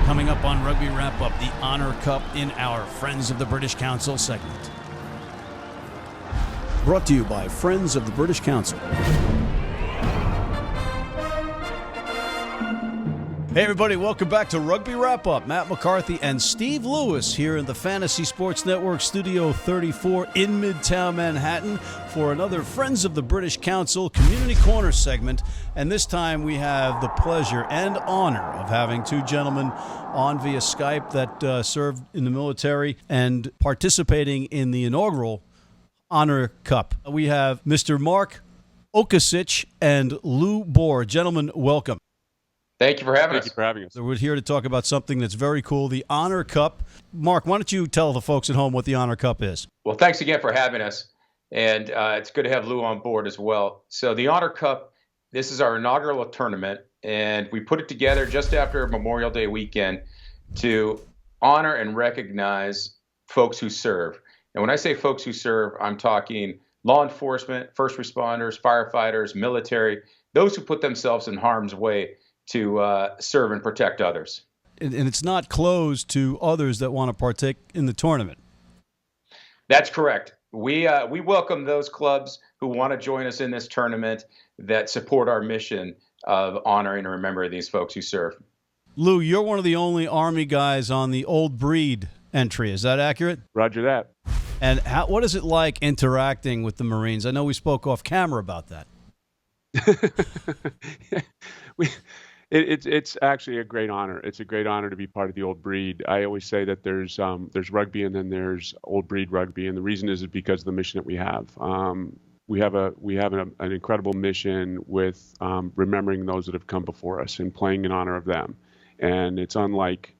Coming up on Rugby Wrap-Up, the Honor Cup in our Friends of the British Council segment. Brought to you by Friends of the British Council. Hey everybody, welcome back to Rugby Wrap-Up. Matt McCarthy and Steve Lewis here in the Fantasy Sports Network Studio 34 in Midtown Manhattan for another Friends of the British Council Community Corner segment. And this time we have the pleasure and honor of having two gentlemen on via Skype that served in the military and participating in the inaugural Honor Cup. We have Mr. Marc Okicich and Lew Boore. Gentlemen, welcome. Thank you for having us. Thank you for having us. So we're here to talk about something that's very cool, the Honor Cup. Marc, why don't you tell the folks at home what the Honor Cup is? Well, thanks again for having us. And it's good to have Lew on board as well. So the Honor Cup, this is our inaugural tournament, and we put it together just after Memorial Day weekend to honor and recognize folks who serve. And when I say folks who serve, I'm talking law enforcement, first responders, firefighters, military, those who put themselves in harm's way to serve and protect others. And it's not closed to others that want to partake in the tournament. That's correct. We welcome those clubs who want to join us in this tournament that support our mission of honoring and remembering these folks who serve. Lew, you're one of the only Army guys on the old breed entry. Is that accurate? Roger that. And what is it like interacting with the Marines? I know we spoke off camera about that. It's actually a great honor. It's a great honor to be part of the old breed. I always say that there's rugby and then there's old breed rugby, and the reason is because of the mission that we have. We have an incredible mission with remembering those that have come before us and playing in honor of them, and it's unlike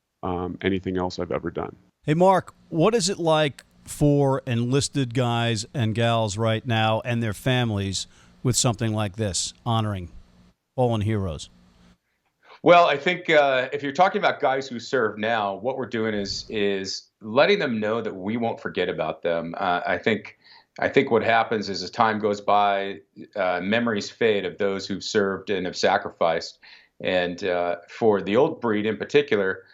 anything else I've ever done. Hey, Marc, what is it like for enlisted guys and gals right now and their families with something like this, honoring fallen heroes? Well, I think if you're talking about guys who serve now, what we're doing is letting them know that we won't forget about them. I think what happens is as time goes by, memories fade of those who've served and have sacrificed. And for the old breed in particular,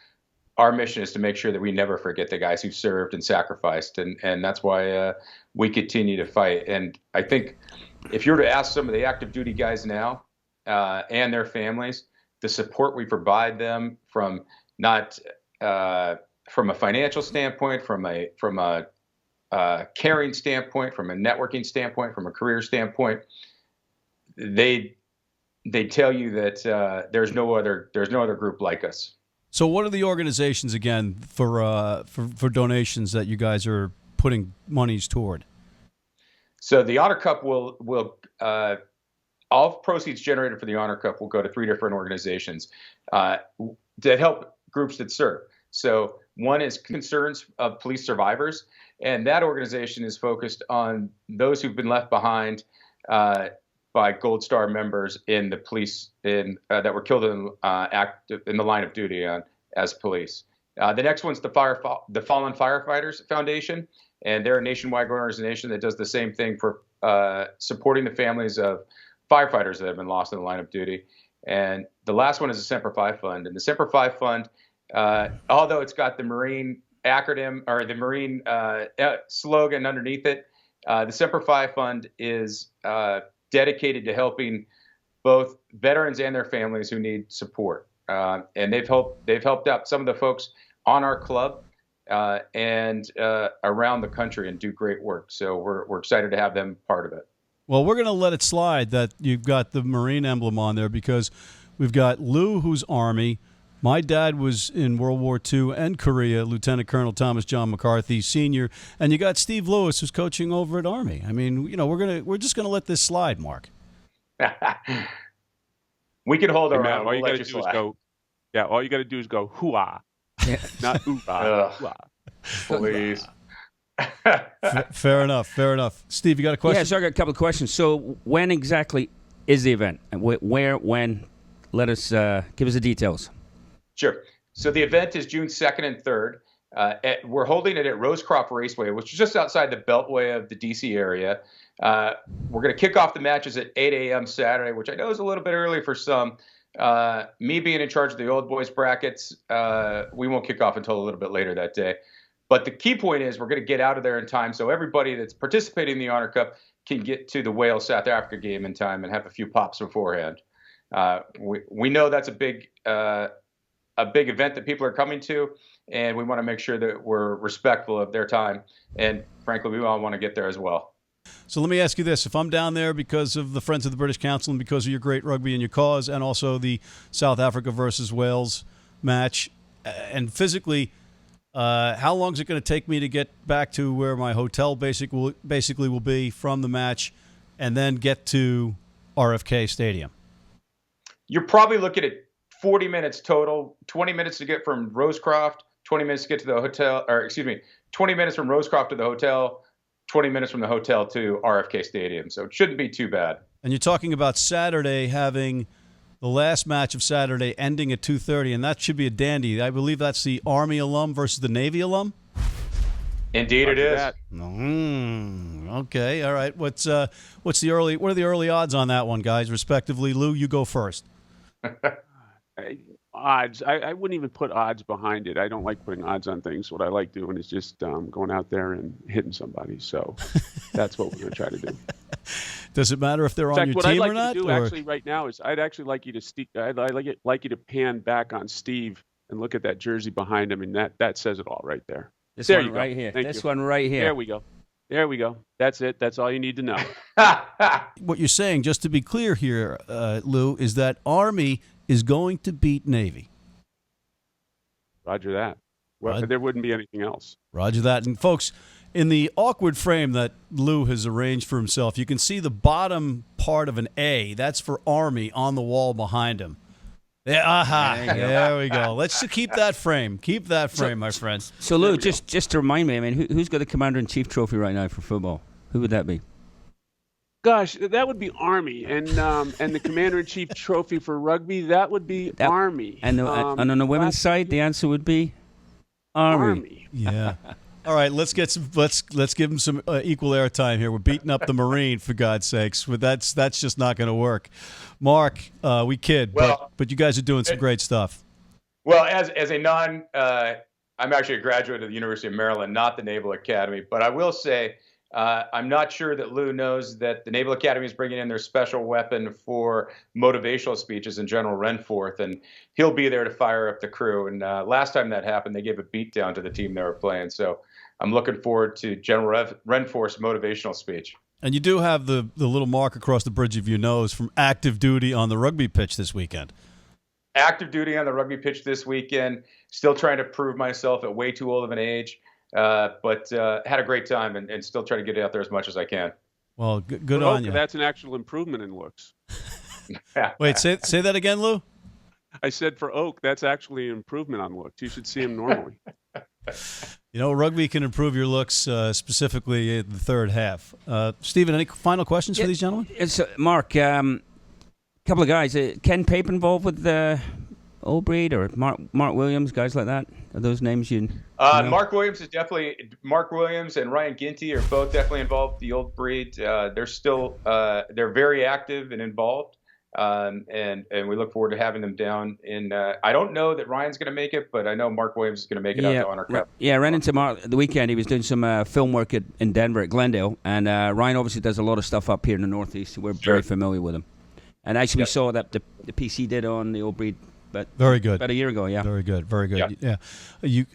our mission is to make sure that we never forget the guys who served and sacrificed. And that's why we continue to fight. And I think if you were to ask some of the active duty guys now and their families, the support we provide them from not from a financial standpoint, from a caring standpoint, from a networking standpoint, from a career standpoint, they tell you that there's no other group like us. So, what are the organizations again for donations that you guys are putting monies toward? So the Honor Cup will all proceeds generated for the Honor Cup will go to 3 different organizations that help groups that serve. So one is Concerns of Police Survivors, and that organization is focused on those who've been left behind by Gold Star members in the police that were killed in the line of duty as police. The next one's the Fallen Firefighters Foundation, and they're a nationwide organization that does the same thing for supporting the families of firefighters that have been lost in the line of duty. And the last one is the Semper Fi Fund. And the Semper Fi Fund, although it's got the Marine acronym or the Marine slogan underneath it, the Semper Fi Fund is dedicated to helping both veterans and their families who need support. And they've helped out some of the folks on our club and around the country and do great work. So we're excited to have them part of it. Well, we're going to let it slide that you've got the Marine emblem on there because we've got Lew, who's Army. My dad was in World War II and Korea, Lieutenant Colonel Thomas John McCarthy, Sr., and you got Steve Lewis, who's coaching over at Army. I mean, you know, we're just going to let this slide, Marc. We can hold our own. All you got to do is go. Yeah, all you got to do is go hoo-ah, not ooh-ah. Hoo-ah. Please. Fair enough. Steve, you got a question? Yeah, so I got a couple of questions. So when exactly is the event? And where, when? Let us give us the details. Sure. So the event is June 2nd and 3rd. We're holding it at Rosecroft Raceway, which is just outside the Beltway of the D.C. area. We're going to kick off the matches at 8 a.m. Saturday, which I know is a little bit early for some. Me being in charge of the old boys brackets, we won't kick off until a little bit later that day. But the key point is we're going to get out of there in time so everybody that's participating in the Honor Cup can get to the Wales-South Africa game in time and have a few pops beforehand. We know that's a big event that people are coming to, and we want to make sure that we're respectful of their time. And frankly, we all want to get there as well. So let me ask you this. If I'm down there because of the Friends of the British Council and because of your great rugby and your cause and also the South Africa versus Wales match, and physically, how long is it going to take me to get back to where my hotel basically will be from the match and then get to RFK Stadium? You're probably looking at 40 minutes total, 20 minutes to get from Rosecroft, 20 minutes to get to the hotel, 20 minutes from Rosecroft to the hotel, 20 minutes from the hotel to RFK Stadium. So it shouldn't be too bad. And you're talking about Saturday having the last match of Saturday ending at 2:30, and that should be a dandy. I believe that's the Army alum versus the Navy alum. Indeed, it is. Okay, all right. What are the early odds on that one, guys? Respectively, Lew, you go first. Odds. I wouldn't even put odds behind it. I don't like putting odds on things. What I like doing is just going out there and hitting somebody. So that's what we're going to try to do. Does it matter if they're on your team or not? What I'd like to do actually right now is I'd actually like you to like you to pan back on Steve and look at that jersey behind him, and that says it all right there. This there one you go. Right here. Thank this you. One right here. There we go. That's it. That's all you need to know. What you're saying, just to be clear here, Lew, is that Army is going to beat Navy. Roger that. Well, there wouldn't be anything else. Roger that. And folks, in the awkward frame that Lew has arranged for himself, you can see the bottom part of an A. That's for Army on the wall behind him. Yeah, there we go. Let's keep that frame. Keep that frame, my friends. So, Lew, just to remind me, I mean, who's got the Commander-in-Chief trophy right now for football? Who would that be? Gosh, that would be Army, and the Commander-in-Chief trophy for rugby, that would be Army. And on the women's side, the answer would be Army. Yeah. All right, let's give them some equal airtime here. We're beating up the Marine, for God's sakes. But that's just not going to work. Mark, we kid, but you guys are doing some great stuff. Well, as a I'm actually a graduate of the University of Maryland, not the Naval Academy. But I will say, I'm not sure that Lew knows that the Naval Academy is bringing in their special weapon for motivational speeches in General Renforth, and he'll be there to fire up the crew. And last time that happened, they gave a beatdown to the team they were playing. So I'm looking forward to General Renforth's motivational speech. And you do have the little mark across the bridge of your nose from active duty on the rugby pitch this weekend. Active duty on the rugby pitch this weekend. Still trying to prove myself at way too old of an age. But had a great time and still try to get out there as much as I can. Well, good on you. That's an actual improvement in looks. Wait, say that again, Lew? I said for Oak, that's actually an improvement on looks. You should see him normally. Rugby can improve your looks, specifically in the third half. Stephen, any final questions for these gentlemen? It's Mark, couple of guys. Ken Pape involved with Old Breed or Mark Williams, guys like that? Are those names you know? Mark Williams and Ryan Ginty are both definitely involved with the Old Breed. They're still they're very active and involved. And we look forward to having them down in I don't know that Ryan's going to make it, but I know Mark Williams is going to make it out to Honor Cup. Yeah, I ran into Mark the weekend. He was doing some film work in Denver at Glendale, and Ryan obviously does a lot of stuff up here in the Northeast. So we're very familiar with him. And actually, we saw that the PC did on the Old Breed, but very good about a year ago. Yeah, very good. Yeah. You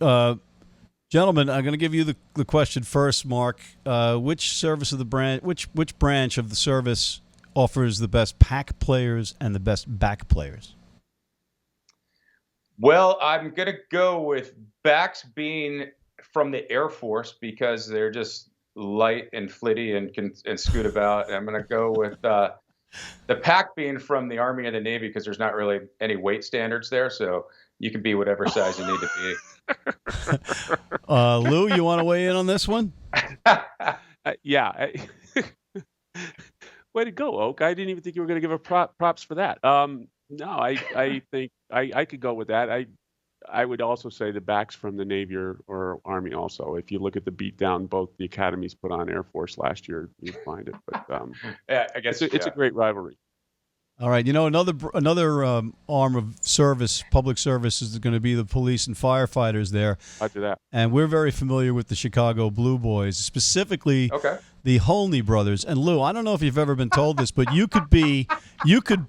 gentlemen, I'm going to give you the question first, Mark. Which service of the branch, which branch of the service offers the best pack players and the best back players? Well, I'm going to go with backs being from the Air Force because they're just light and flitty and can scoot about. And I'm going to go with the pack being from the Army and the Navy because there's not really any weight standards there. So you can be whatever size you need to be. Lew, you want to weigh in on this one? Yeah. Way to go, Oak. I didn't even think you were going to give a props for that. No, I think I could go with that. I would also say the backs from the Navy or Army also. If you look at the beatdown both the academies put on Air Force last year, you'd find it. But yeah, I guess it's a great rivalry. All right, another arm of service, public service, is going to be the police and firefighters there. After that. And we're very familiar with the Chicago Blue Boys, specifically Okay. the Holney brothers. And Lou, I don't know if you've ever been told this, but you could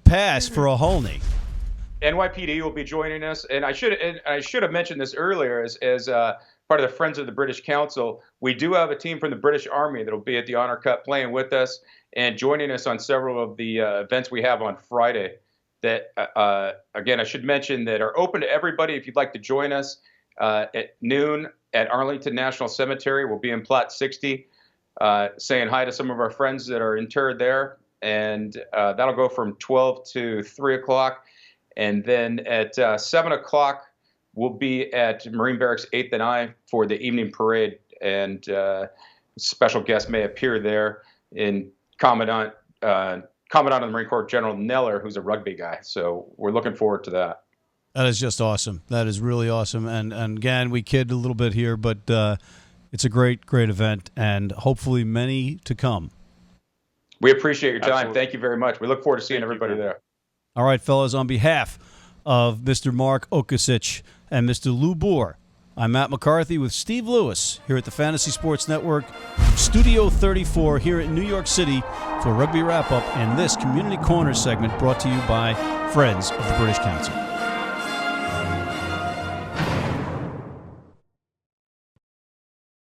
pass for a Holney. NYPD will be joining us, and I should have mentioned this earlier as part of the Friends of the British Council. We do have a team from the British Army that will be at the Honor Cup playing with us and joining us on several of the events we have on Friday. That again, I should mention that are open to everybody. If you'd like to join us at noon at Arlington National Cemetery, we'll be in Plot 60, saying hi to some of our friends that are interred there, and that'll go from 12 to 3 o'clock. And then at 7 o'clock, we'll be at Marine Barracks 8th and I for the evening parade. And special guest may appear there in Commandant of the Marine Corps, General Neller, who's a rugby guy. So we're looking forward to that. That is just awesome. That is really awesome. And again, we kid a little bit here, but it's a great event, and hopefully many to come. We appreciate your time. Absolutely. Thank you very much. We look forward to seeing everybody there. All right, fellas, on behalf of Mr. Marc Okicich and Mr. Lew Boore, I'm Matt McCarthy with Steve Lewis here at the Fantasy Sports Network, Studio 34 here in New York City for Rugby Wrap-Up and this Community Corner segment brought to you by Friends of the British Council.